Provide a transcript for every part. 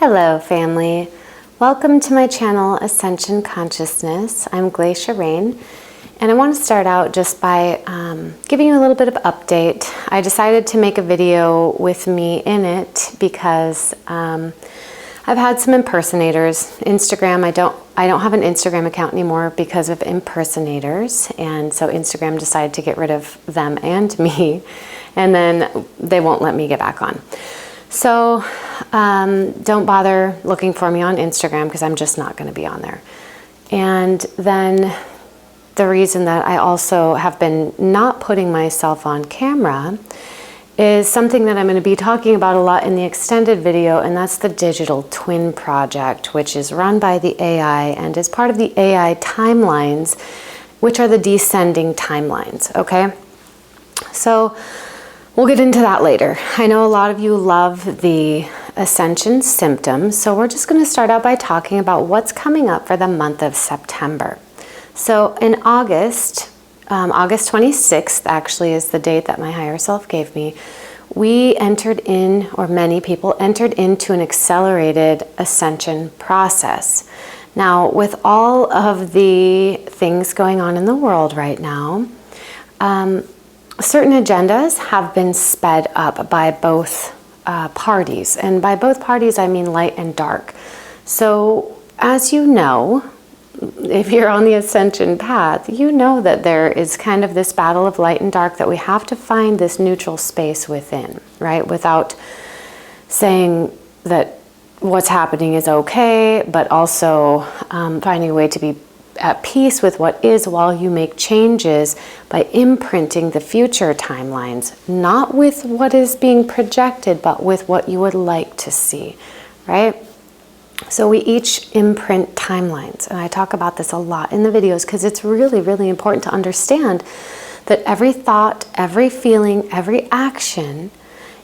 Hello family, welcome to my channel Ascension Consciousness. I'm Glacia and I want to start out just by giving you a little bit of update. I decided to make a video with me in it because I've had some impersonators. Instagram, I don't have an Instagram account anymore because of impersonators, and so Instagram decided to get rid of them and me, and then they won't let me get back on. So don't bother looking for me on Instagram because I'm just not going to be on there. And then the reason that I also have been not putting myself on camera is something that I'm going to be talking about a lot in the extended video, and that's the Digital Twin Project, which is run by the AI and is part of the AI timelines, which are the descending timelines, okay? So we'll get into that later. I know a lot of you love the Ascension symptoms, so we're just going to start out by talking about what's coming up for the month of September. So in August 26th actually is the date that my higher self gave me, we entered in, or many people entered into, an accelerated ascension process. Now, with all of the things going on in the world right now, certain agendas have been sped up by both parties. And by both parties, I mean light and dark. So as you know, if you're on the ascension path, you know that there is kind of this battle of light and dark, that we have to find this neutral space within, right? Without saying that what's happening is okay, but also finding a way to be at peace with what is while you make changes by imprinting the future timelines, not with what is being projected, but with what you would like to see, right? So we each imprint timelines, and I talk about this a lot in the videos because it's really, really important to understand that every thought, every feeling, every action,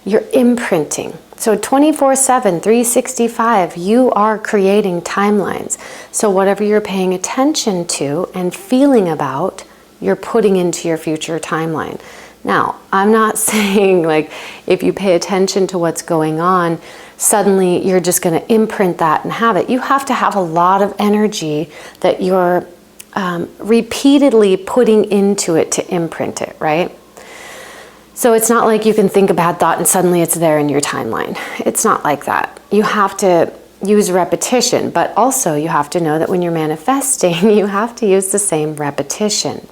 you're imprinting. So 24/7, 365, you are creating timelines. So whatever you're paying attention to and feeling about, you're putting into your future timeline. Now, I'm not saying like if you pay attention to what's going on, suddenly you're just going to imprint that and have it. You have to have a lot of energy that you're repeatedly putting into it to imprint it, right? So it's not like you can think a bad thought and suddenly it's there in your timeline. It's not like that. You have to use repetition, but also you have to know that when you're manifesting, you have to use the same repetition.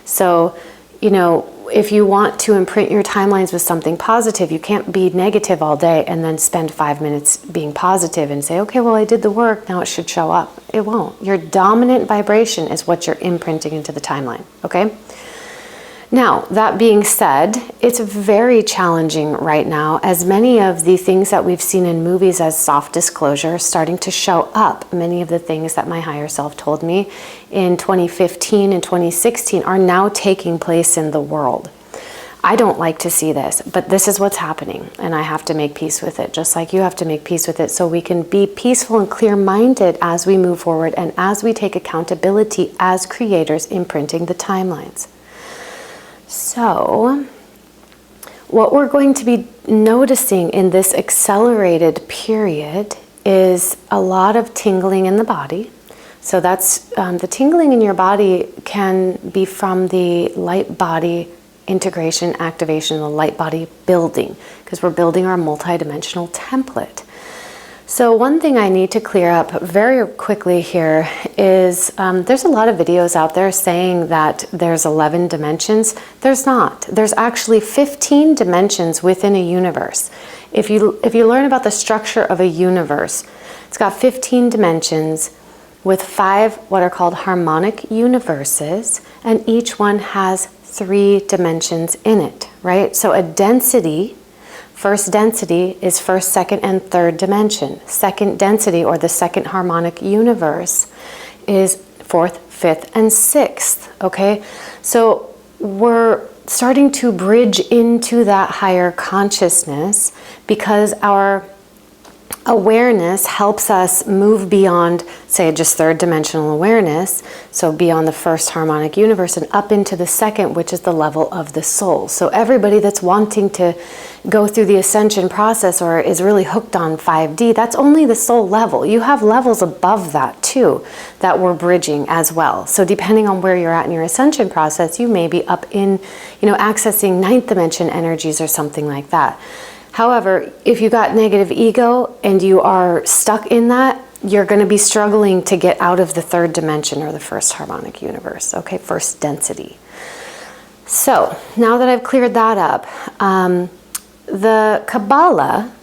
So, you know, if you want to imprint your timelines with something positive, you can't be negative all day and then spend 5 minutes being positive and say, okay, well, I did the work, now it should show up. It won't. Your dominant vibration is what you're imprinting into the timeline, okay? Now, that being said, it's very challenging right now, as many of the things that we've seen in movies as soft disclosure are starting to show up. Many of the things that my higher self told me in 2015 and 2016 are now taking place in the world. I don't like to see this, but this is what's happening, and I have to make peace with it, just like you have to make peace with it, so we can be peaceful and clear-minded as we move forward and as we take accountability as creators imprinting the timelines. So, what we're going to be noticing in this accelerated period is a lot of tingling in the body. So that's, the tingling in your body can be from the light body integration, activation, the light body building, because we're building our multidimensional template. So one thing I need to clear up very quickly here is there's a lot of videos out there saying that there's 11 dimensions. There's not. There's actually 15 dimensions within a universe. If you learn about the structure of a universe, it's got 15 dimensions with 5 what are called harmonic universes, and each one has 3 dimensions in it, right? So a density, first density is first, second, and third dimension. Second density, or the second harmonic universe, is fourth, fifth, and sixth, okay? So we're starting to bridge into that higher consciousness because our awareness helps us move beyond, say, just third dimensional awareness, so beyond the first harmonic universe and up into the second, which is the level of the soul. So everybody that's wanting to go through the ascension process or is really hooked on 5D, that's only the soul level. You have levels above that too that we're bridging as well. So depending on where you're at in your ascension process, you may be up in, accessing ninth dimension energies or something like that. However, if you got negative ego and you are stuck in that, you're going to be struggling to get out of the third dimension or the first harmonic universe, okay, first density. So now that I've cleared that up, the Kabbalah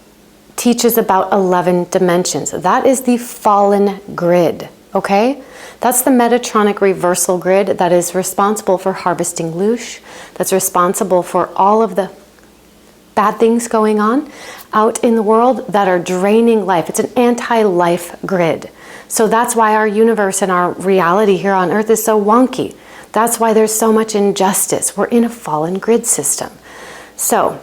teaches about 11 dimensions. That is the fallen grid, okay? That's the Metatronic reversal grid that is responsible for harvesting loosh, that's responsible for all of the bad things going on out in the world that are draining life. It's an anti-life grid. So that's why our universe and our reality here on Earth is so wonky. That's why there's so much injustice. We're in a fallen grid system. So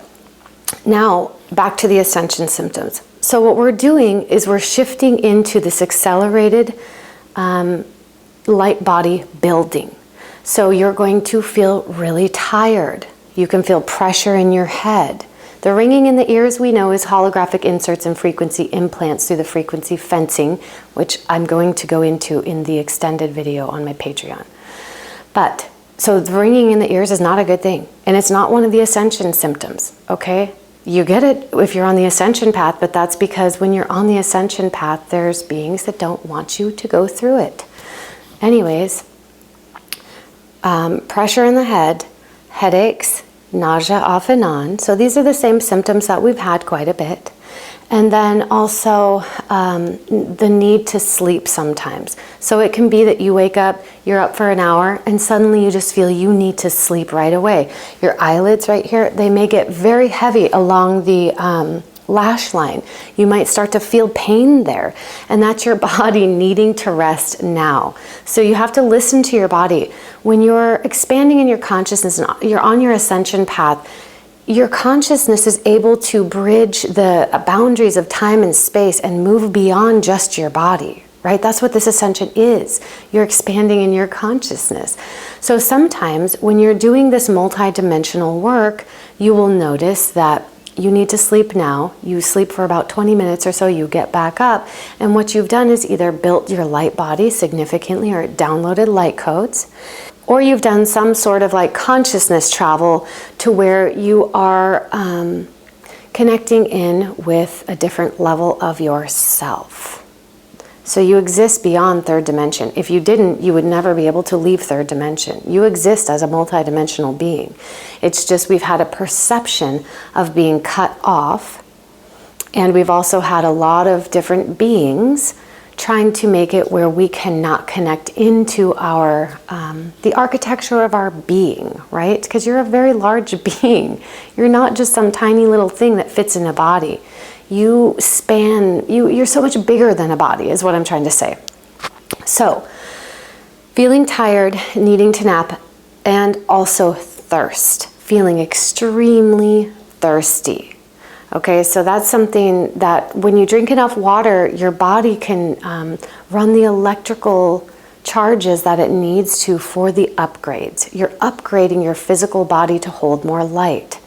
now back to the ascension symptoms. So what we're doing is we're shifting into this accelerated light body building. So you're going to feel really tired. You can feel pressure in your head. The ringing in the ears, we know, is holographic inserts and frequency implants through the frequency fencing, which I'm going to go into in the extended video on my Patreon. But, so the ringing in the ears is not a good thing. And it's not one of the ascension symptoms, okay? You get it if you're on the ascension path, but that's because when you're on the ascension path, there's beings that don't want you to go through it. Anyways, pressure in the head, headaches, nausea off and on. So these are the same symptoms that we've had quite a bit. And then also the need to sleep sometimes. So it can be that you wake up, you're up for an hour, and suddenly you just feel you need to sleep right away. Your eyelids right here, they may get very heavy along the lash line. You might start to feel pain there, and that's your body needing to rest now. So you have to listen to your body. When you're expanding in your consciousness and you're on your ascension path, your consciousness is able to bridge the boundaries of time and space and move beyond just your body, right? That's what this ascension is. You're expanding in your consciousness. So sometimes when you're doing this multidimensional work, you will notice that you need to sleep now. You sleep for about 20 minutes or so, you get back up, and what you've done is either built your light body significantly or downloaded light codes, or you've done some sort of like consciousness travel to where you are connecting in with a different level of yourself. So you exist beyond third dimension. If you didn't, you would never be able to leave third dimension. You exist as a multidimensional being. It's just we've had a perception of being cut off, and we've also had a lot of different beings trying to make it where we cannot connect into our the architecture of our being, right? Because you're a very large being. You're not just some tiny little thing that fits in a body. You span, you're so much bigger than a body is what I'm trying to say. So, feeling tired, needing to nap, and also thirst, feeling extremely thirsty. Okay, so that's something that when you drink enough water, your body can run the electrical charges that it needs to for the upgrades. You're upgrading your physical body to hold more light.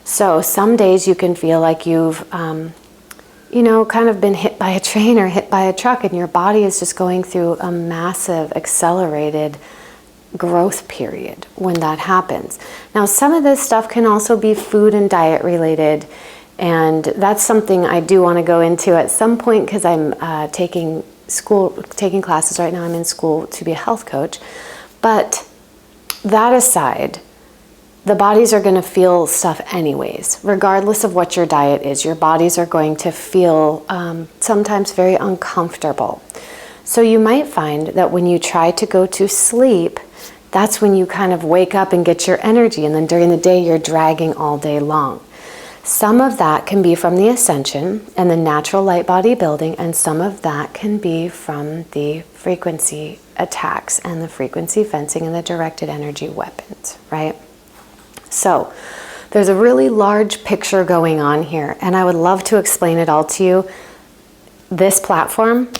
So some days you can feel like you've, kind of been hit by a train or hit by a truck, and your body is just going through a massive accelerated growth period when that happens. Now, some of this stuff can also be food and diet related, and that's something I do want to go into at some point because I'm taking classes right now. I'm in school to be a health coach. But that aside, the bodies are going to feel stuff anyways, regardless of what your diet is. Your bodies are going to feel sometimes very uncomfortable. So you might find that when you try to go to sleep, that's when you kind of wake up and get your energy, and then during the day you're dragging all day long. Some of that can be from the ascension and the natural light body building, and some of that can be from the frequency attacks and the frequency fencing and the directed energy weapons, right? So there's a really large picture going on here, and I would love to explain it all to you. this platform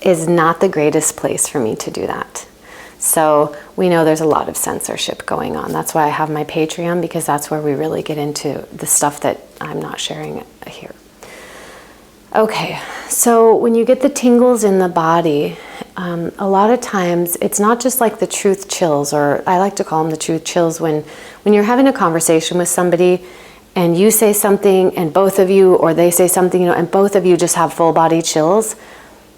is not the greatest place for me to do that. So we know there's a lot of censorship going on. That's why I have my Patreon, because that's where we really get into the stuff that I'm not sharing here. Okay, so when you get the tingles in the body, a lot of times it's not just like the truth chills, or I like to call them the truth chills, when you're having a conversation with somebody and you say something and both of you, or they say something, and both of you just have full body chills.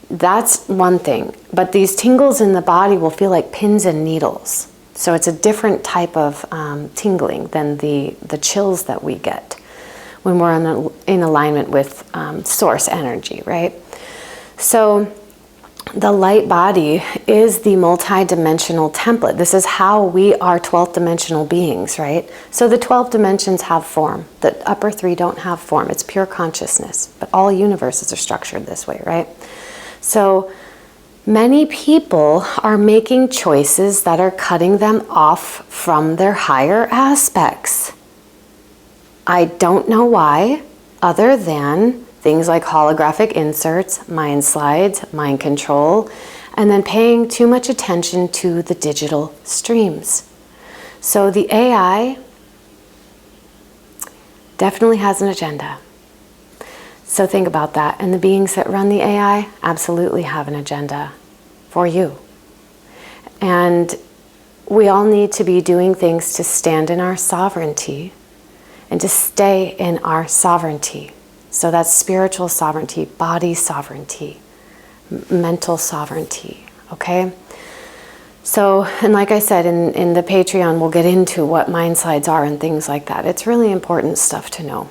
That's one thing. But these tingles in the body will feel like pins and needles. So it's a different type of tingling than the chills that we get when we're in alignment with source energy, right? So the light body is the multi-dimensional template. This is how we are 12th dimensional beings, right? So the 12 dimensions have form. The upper three don't have form. It's pure consciousness. But all universes are structured this way, right? So many people are making choices that are cutting them off from their higher aspects. I don't know why, other than things like holographic inserts, mind slides, mind control, and then paying too much attention to the digital streams. So the AI definitely has an agenda. So think about that. And the beings that run the AI absolutely have an agenda for you. And we all need to be doing things to stand in our sovereignty and to stay in our sovereignty. So that's spiritual sovereignty, body sovereignty, mental sovereignty, okay? So, and like I said, in the Patreon, we'll get into what mind slides are and things like that. It's really important stuff to know.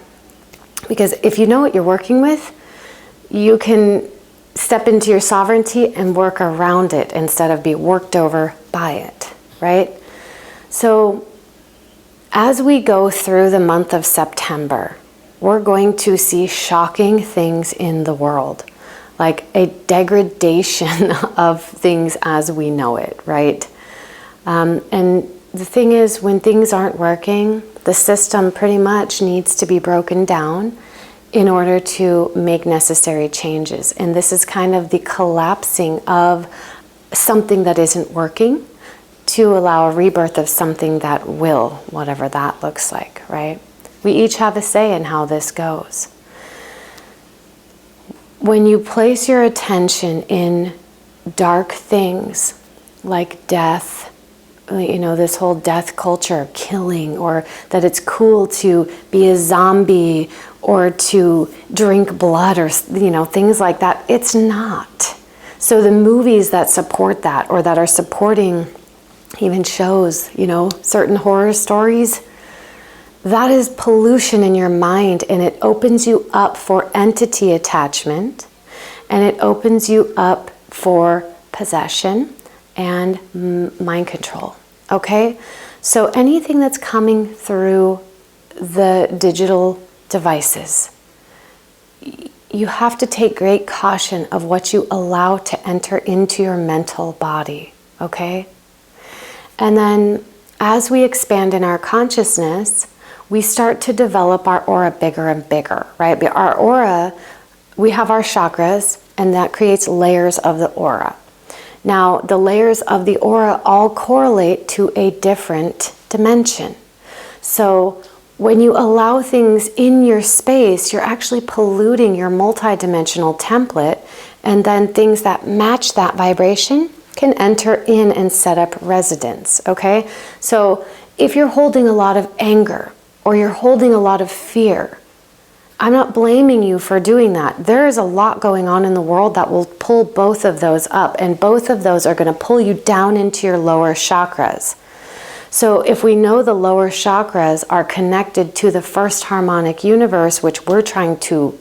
Because if you know what you're working with, you can step into your sovereignty and work around it instead of be worked over by it, right? So as we go through the month of September, we're going to see shocking things in the world, like a degradation of things as we know it, right? And the thing is, when things aren't working, the system pretty much needs to be broken down in order to make necessary changes. And this is kind of the collapsing of something that isn't working to allow a rebirth of something that will, whatever that looks like, right? We each have a say in how this goes. When you place your attention in dark things like death, this whole death culture, killing, or that it's cool to be a zombie or to drink blood, or things like that, it's not. So the movies that support that, or that are supporting even shows, certain horror stories, that is pollution in your mind, and it opens you up for entity attachment, and it opens you up for possession and mind control, okay? So anything that's coming through the digital devices, you have to take great caution of what you allow to enter into your mental body, okay? And then as we expand in our consciousness, we start to develop our aura bigger and bigger, right? Our aura, we have our chakras, and that creates layers of the aura. Now, the layers of the aura all correlate to a different dimension. So when you allow things in your space, you're actually polluting your multidimensional template, and then things that match that vibration can enter in and set up residence, okay? So if you're holding a lot of anger, or you're holding a lot of fear, I'm not blaming you for doing that. There is a lot going on in the world that will pull both of those up, and both of those are going to pull you down into your lower chakras. So if we know the lower chakras are connected to the first harmonic universe, which we're trying to,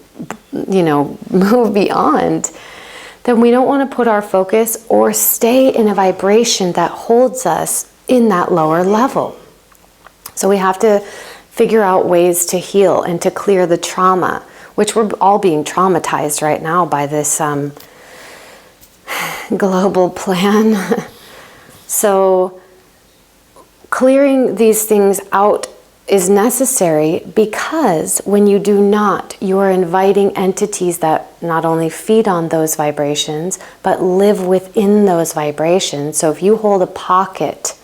move beyond, then we don't want to put our focus or stay in a vibration that holds us in that lower level. So we have to figure out ways to heal and to clear the trauma, which we're all being traumatized right now by this global plan. So clearing these things out is necessary, because when you do not, you are inviting entities that not only feed on those vibrations, but live within those vibrations. So if you hold a pocket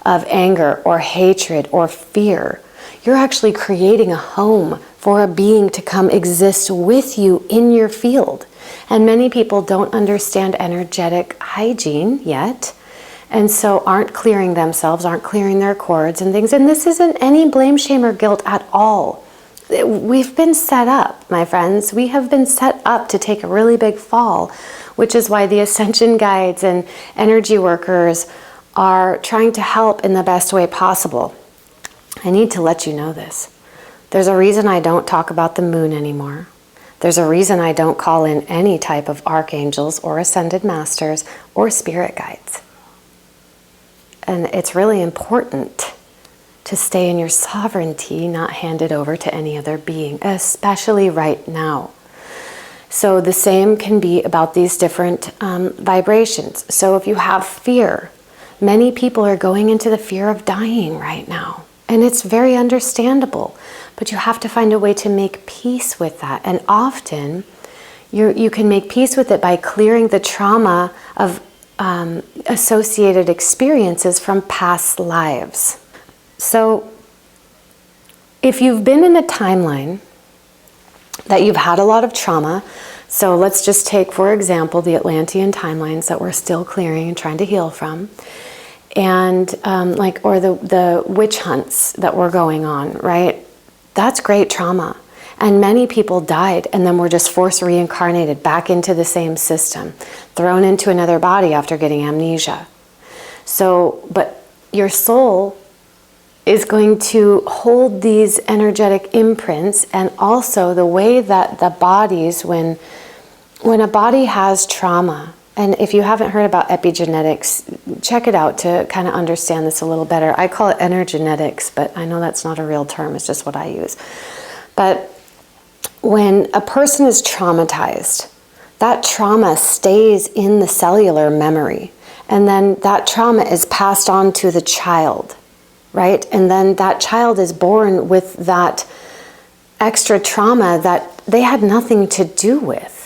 of anger or hatred or fear, you're actually creating a home for a being to come exist with you in your field. And many people don't understand energetic hygiene yet, and so aren't clearing themselves, aren't clearing their cords and things. And this isn't any blame, shame, or guilt at all. We've been set up, my friends. We have been set up to take a really big fall, which is why the Ascension guides and energy workers are trying to help in the best way possible. I need to let you know this. There's a reason I don't talk about the moon anymore. There's a reason I don't call in any type of archangels or ascended masters or spirit guides. And it's really important to stay in your sovereignty, not hand it over to any other being, especially right now. So the same can be about these different vibrations. So if you have fear, many people are going into the fear of dying right now. And it's very understandable. But you have to find a way to make peace with that. And often you can make peace with it by clearing the trauma of associated experiences from past lives. So if you've been in a timeline that you've had a lot of trauma, so let's just take, for example, the Atlantean timelines that we're still clearing and trying to heal from, and or the witch hunts that were going on, right? That's great trauma. And many people died and then were just force reincarnated back into the same system, thrown into another body after getting amnesia. So, but your soul is going to hold these energetic imprints, and also the way that the bodies, when a body has trauma, and if you haven't heard about epigenetics, check it out to kind of understand this a little better. I call it energenetics, but I know that's not a real term, it's just what I use. But when a person is traumatized, that trauma stays in the cellular memory. And then that trauma is passed on to the child, right? And then that child is born with that extra trauma that they had nothing to do with.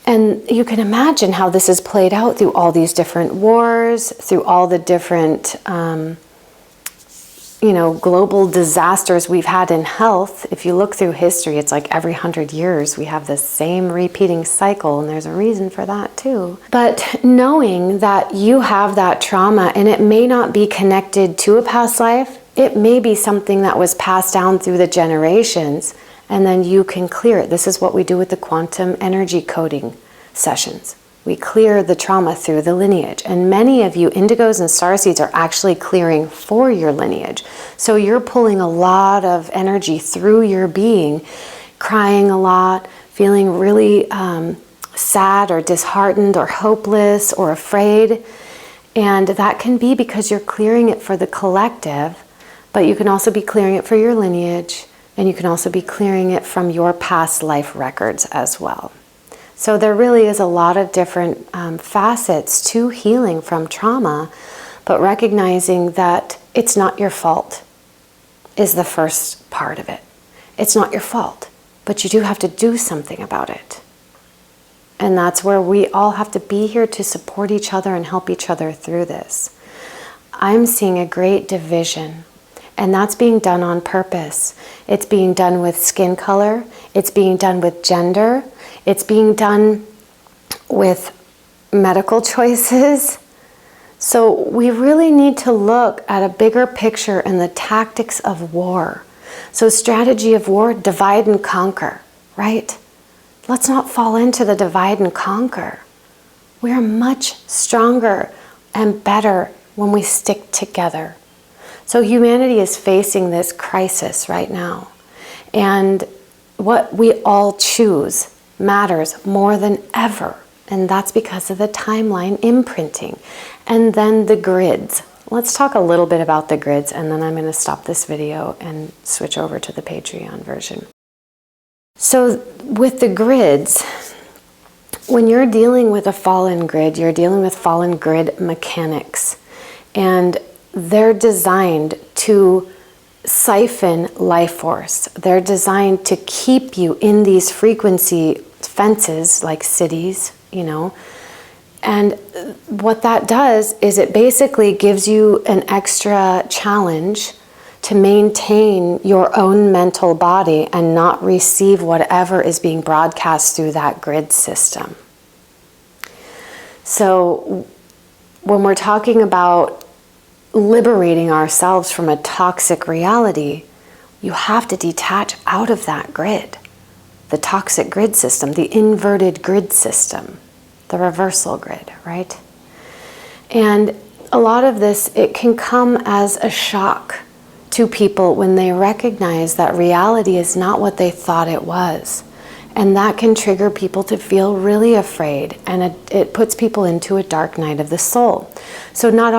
And you can imagine how this is played out through all these different wars, through all the different global disasters we've had in health. If you look through history, it's like every 100 years we have the same repeating cycle, and there's a reason for that too. But knowing that you have that trauma, and it may not be connected to a past life, it may be something that was passed down through the generations, and then you can clear it. This is what we do with the quantum energy coding sessions. We clear the trauma through the lineage. And many of you, indigos and starseeds, are actually clearing for your lineage. So you're pulling a lot of energy through your being, crying a lot, feeling really sad or disheartened or hopeless or afraid. And that can be because you're clearing it for the collective, but you can also be clearing it for your lineage, and you can also be clearing it from your past life records as well. So there really is a lot of different facets to healing from trauma, but recognizing that it's not your fault is the first part of it. It's not your fault, but you do have to do something about it. And that's where we all have to be here to support each other and help each other through this. I'm seeing a great division, and that's being done on purpose. It's being done with skin color, it's being done with gender, it's being done with medical choices. So we really need to look at a bigger picture and the tactics of war. So strategy of war, divide and conquer, right? Let's not fall into the divide and conquer. We are much stronger and better when we stick together. So humanity is facing this crisis right now. And what we all choose matters more than ever. And that's because of the timeline imprinting. And then the grids. Let's talk a little bit about the grids, and then I'm going to stop this video and switch over to the Patreon version. So with the grids, when you're dealing with a fallen grid, you're dealing with fallen grid mechanics. And they're designed to siphon life force. They're designed to keep you in these frequency fences like cities, you know. And what that does is it basically gives you an extra challenge to maintain your own mental body and not receive whatever is being broadcast through that grid system. So when we're talking about liberating ourselves from a toxic reality, you have to detach out of that grid, the toxic grid system, the inverted grid system, the reversal grid, right? And a lot of this, it can come as a shock to people when they recognize that reality is not what they thought it was. And that can trigger people to feel really afraid, and it puts people into a dark night of the soul. So not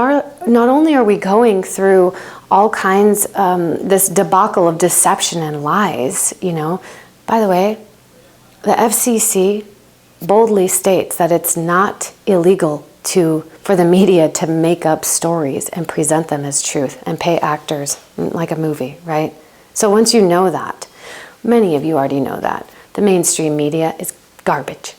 only are we going through all kinds, this debacle of deception and lies, you know. By the way, the FCC boldly states that it's not illegal for the media to make up stories and present them as truth and pay actors like a movie, right? So once you know that, many of you already know that, the mainstream media is garbage.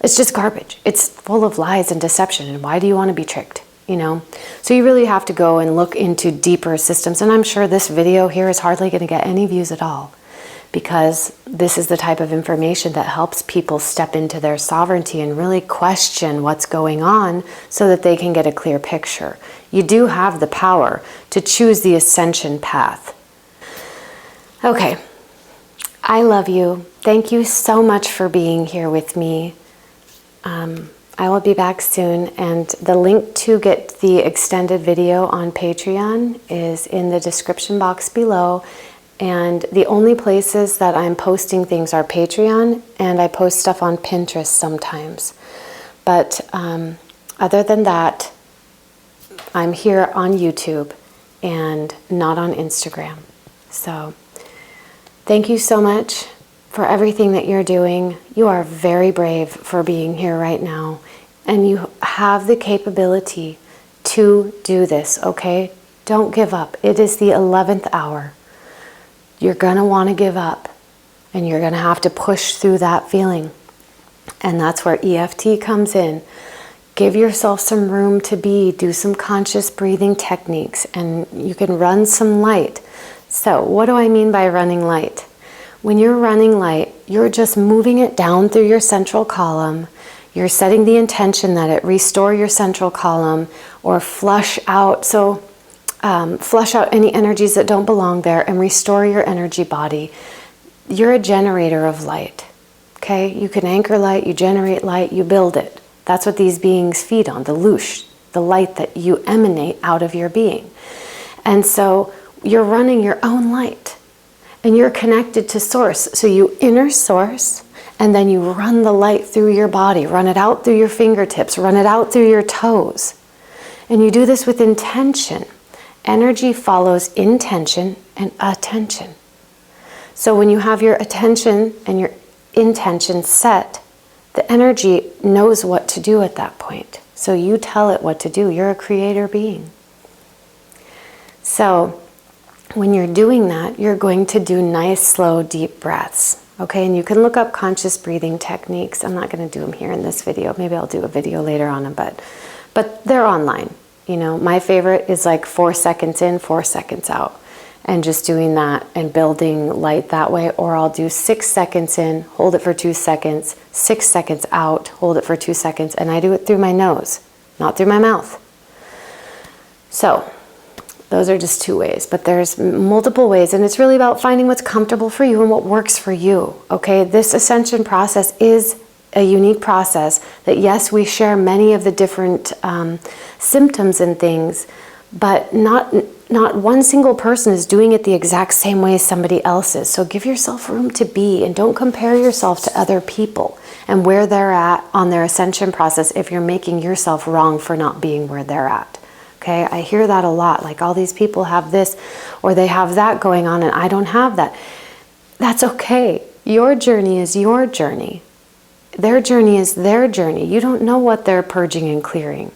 It's just garbage. It's full of lies and deception, and why do you want to be tricked, you know? So you really have to go and look into deeper systems, and I'm sure this video here is hardly going to get any views at all, because this is the type of information that helps people step into their sovereignty and really question what's going on so that they can get a clear picture. You do have the power to choose the ascension path. Okay, I love you. Thank you so much for being here with me. I will be back soon, and the link to get the extended video on Patreon is in the description box below. And the only places that I'm posting things are Patreon, and I post stuff on Pinterest sometimes. But other than that, I'm here on YouTube and not on Instagram. So thank you so much for everything that you're doing. You are very brave for being here right now, and you have the capability to do this, okay? Don't give up. It is the 11th hour. You're going to want to give up, and you're going to have to push through that feeling. And that's where EFT comes in. Give yourself some room to be, do some conscious breathing techniques, and you can run some light. So what do I mean by running light? When you're running light, you're just moving it down through your central column. You're setting the intention that it restore your central column or flush out. So flush out any energies that don't belong there and restore your energy body. You're a generator of light, okay? You can anchor light, you generate light, you build it. That's what these beings feed on, the loosh, the light that you emanate out of your being. And so you're running your own light, and you're connected to source. So you inner source, and then you run the light through your body, run it out through your fingertips, run it out through your toes. And you do this with intention. Energy follows intention and attention. So when you have your attention and your intention set, the energy knows what to do at that point. So you tell it what to do. You're a creator being. So when you're doing that, you're going to do nice, slow, deep breaths. Okay, and you can look up conscious breathing techniques. I'm not going to do them here in this video. Maybe I'll do a video later on them, but they're online. You know, my favorite is like 4 seconds in, 4 seconds out, and just doing that and building light that way. Or I'll do 6 seconds in, hold it for 2 seconds, 6 seconds out, hold it for 2 seconds, and I do it through my nose, not through my mouth. So those are just 2 ways, but there's multiple ways, and it's really about finding what's comfortable for you and what works for you. Okay, this ascension process is a unique process that, yes, we share many of the different symptoms and things, but not one single person is doing it the exact same way as somebody else is. So give yourself room to be, and don't compare yourself to other people and where they're at on their ascension process if you're making yourself wrong for not being where they're at. Okay, I hear that a lot, like all these people have this or they have that going on and I don't have that. That's okay. Your journey is your journey. Their journey is their journey. You don't know what they're purging and clearing,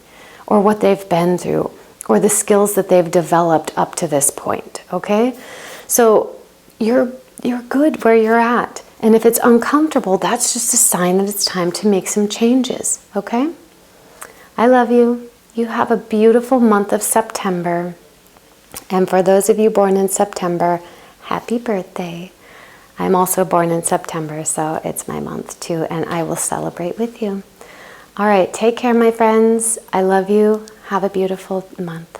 or what they've been through, or the skills that they've developed up to this point, okay? So you're good where you're at. And if it's uncomfortable, that's just a sign that it's time to make some changes, okay? I love you. You have a beautiful month of September. And for those of you born in September, happy birthday. I'm also born in September, so it's my month too, and I will celebrate with you. All right, take care, my friends. I love you. Have a beautiful month.